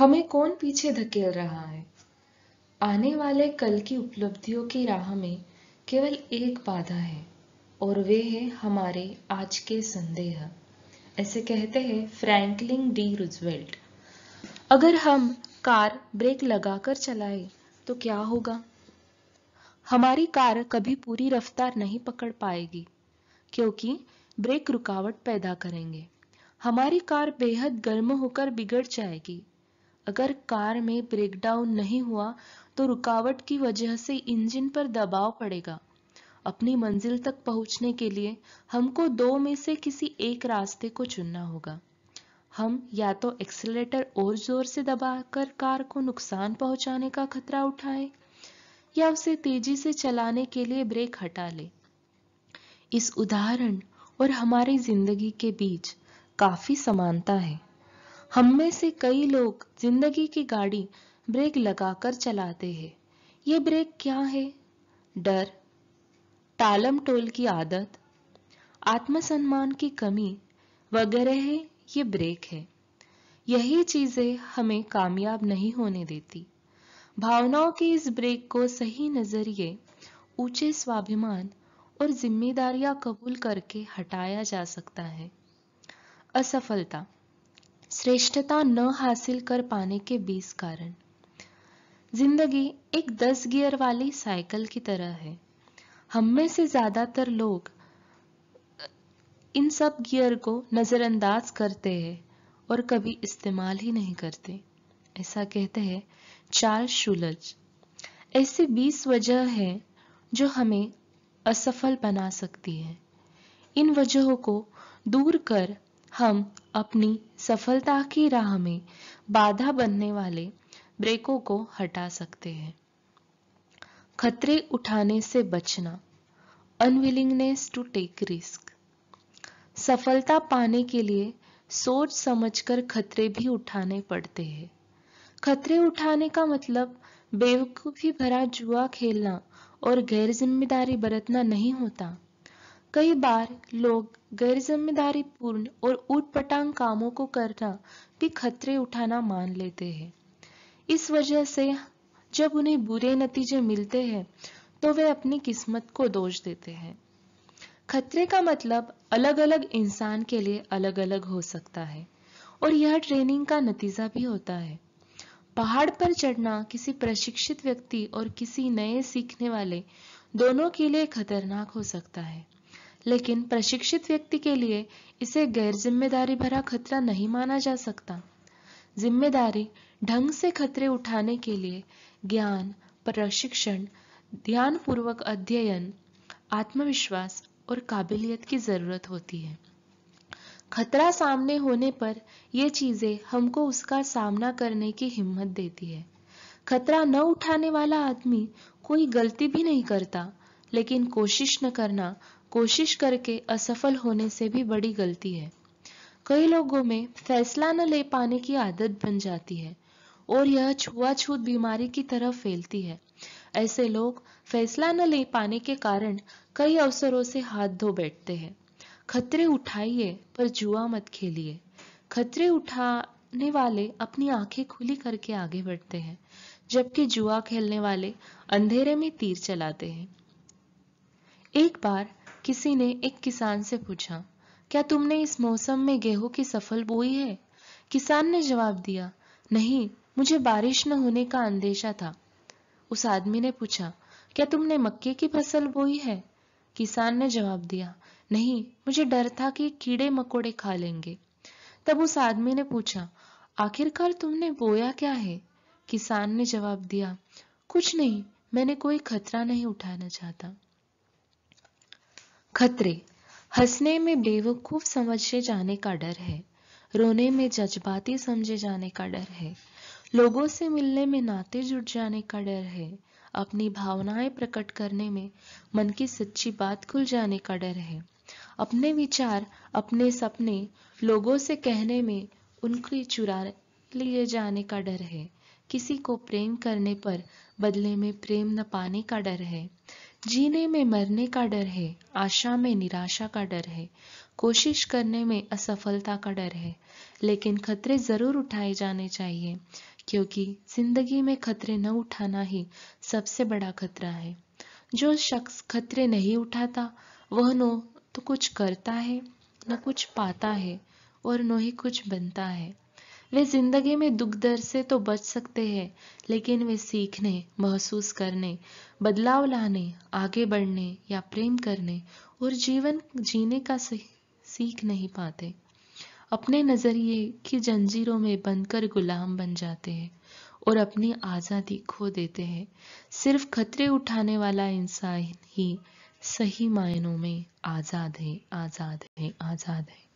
हमें कौन पीछे धकेल रहा है? आने वाले कल की उपलब्धियों की राह में केवल एक बाधा है और वे है हमारे आज के संदेह। ऐसे कहते हैं फ्रैंकलिन डी रूजवेल्ट। अगर हम कार ब्रेक लगाकर चलाए तो क्या होगा? हमारी कार कभी पूरी रफ्तार नहीं पकड़ पाएगी क्योंकि ब्रेक रुकावट पैदा करेंगे। हमारी कार बेहद गर्म होकर बिगड़ जाएगी। अगर कार में ब्रेकडाउन नहीं हुआ तो रुकावट की वजह से इंजन पर दबाव पड़ेगा। अपनी मंजिल तक पहुंचने के लिए हमको दो में से किसी एक रास्ते को चुनना होगा। हम या तो एक्सीलरेटर और जोर से दबाकर कार को नुकसान पहुंचाने का खतरा उठाएं या उसे तेजी से चलाने के लिए ब्रेक हटा लें। इस उदाहरण और हमारी जिंदगी के बीच काफी समानता है। हम में से कई लोग जिंदगी की गाड़ी ब्रेक लगाकर चलाते हैं। ये ब्रेक क्या है? डर, टालम टोल की आदत, आत्मसम्मान की कमी वगैरह है। ये ब्रेक है। यही चीजें हमें कामयाब नहीं होने देती। भावनाओं के इस ब्रेक को सही नजरिए, ऊंचे स्वाभिमान और जिम्मेदारियां कबूल करके हटाया जा सकता है। असफलता, श्रेष्ठता न हासिल कर पाने के 20 कारण। जिंदगी एक 10 गियर वाली साइकिल की तरह है। हम में से ज्यादातर लोग इन सब गियर को नजरअंदाज करते हैं और कभी इस्तेमाल ही नहीं करते। ऐसा कहते हैं चार्ल्स शूलज। ऐसी 20 वजह हैं जो हमें असफल बना सकती है। इन वजहों को दूर कर हम अपनी सफलता की राह में बाधा बनने वाले ब्रेकों को हटा सकते हैं। खतरे उठाने से बचना, अनविलिंगनेस टू टेक रिस्क। सफलता पाने के लिए सोच समझकर खतरे भी उठाने पड़ते हैं। खतरे उठाने का मतलब बेवकूफी भरा जुआ खेलना और गैर जिम्मेदारी बरतना नहीं होता। कई बार लोग गैर जिम्मेदारी पूर्ण और ऊटपटांग कामों को करना भी खतरे उठाना मान लेते हैं। इस वजह से जब उन्हें बुरे नतीजे मिलते हैं तो वे अपनी किस्मत को दोष देते हैं। खतरे का मतलब अलग अलग इंसान के लिए अलग अलग हो सकता है और यह ट्रेनिंग का नतीजा भी होता है। पहाड़ पर चढ़ना किसी प्रशिक्षित व्यक्ति और किसी नए सीखने वाले दोनों के लिए खतरनाक हो सकता है, लेकिन प्रशिक्षित व्यक्ति के लिए इसे गैर जिम्मेदारी भरा खतरा नहीं माना जा सकता। जिम्मेदारी ढंग से खतरे उठाने के लिए ज्ञान, प्रशिक्षण, ध्यानपूर्वक अध्ययन, आत्मविश्वास और काबिलियत की जरूरत होती है। खतरा सामने होने पर ये चीजें हमको उसका सामना करने की हिम्मत देती है। खतरा न उठाने वाला आदमी कोई गलती भी नहीं करता, लेकिन कोशिश न करना कोशिश करके असफल होने से भी बड़ी गलती है। कई लोगों में फैसला न ले पाने की आदत बन जाती है और यह छुआछूत बीमारी की तरह फैलती है। ऐसे लोग फैसला न ले पाने के कारण कई अवसरों से हाथ धो बैठते हैं। खतरे उठाइए पर जुआ मत खेलिए। खतरे उठाने वाले अपनी आंखें खुली करके आगे बढ़ते हैं, जबकि जुआ खेलने वाले अंधेरे में तीर चलाते हैं। एक बार किसी ने एक किसान से पूछा, क्या तुमने इस मौसम में गेहूं की फसल बोई है? किसान ने जवाब दिया, नहीं, मुझे बारिश न होने का अंदेशा था। उस आदमी ने पूछा, क्या तुमने मक्के की फसल बोई है? किसान ने जवाब दिया, नहीं, मुझे डर था कि कीड़े मकोड़े खा लेंगे। तब उस आदमी ने पूछा, आखिरकार तुमने बोया क्या है? किसान ने जवाब दिया, कुछ नहीं, मैंने कोई खतरा नहीं उठाना चाहता। खतरे, हंसने में बेवकूफ समझे जाने का डर है, रोने में जज्बाती समझे जाने का डर है, लोगों से मिलने में नाते जुड़ जाने का डर है, अपनी भावनाएं प्रकट करने में मन की सच्ची बात खुल जाने का डर है, अपने विचार, अपने सपने लोगों से कहने में उनकी चुरा लिए जाने का डर है, किसी को प्रेम करने पर बदले में प्रेम न पाने का डर है, जीने में मरने का डर है, आशा में निराशा का डर है, कोशिश करने में असफलता का डर है। लेकिन खतरे जरूर उठाए जाने चाहिए, क्योंकि जिंदगी में खतरे न उठाना ही सबसे बड़ा खतरा है। जो शख्स खतरे नहीं उठाता वह न तो कुछ करता है, न कुछ पाता है और न ही कुछ बनता है। वे जिंदगी में दुख दर्द से तो बच सकते हैं, लेकिन वे सीखने, महसूस करने, बदलाव लाने, आगे बढ़ने या प्रेम करने और जीवन जीने का सीख नहीं पाते। अपने नजरिए की जंजीरों में बंधकर गुलाम बन जाते हैं और अपनी आजादी खो देते हैं। सिर्फ खतरे उठाने वाला इंसान ही सही मायनों में आजाद है, आजाद है, आजाद है।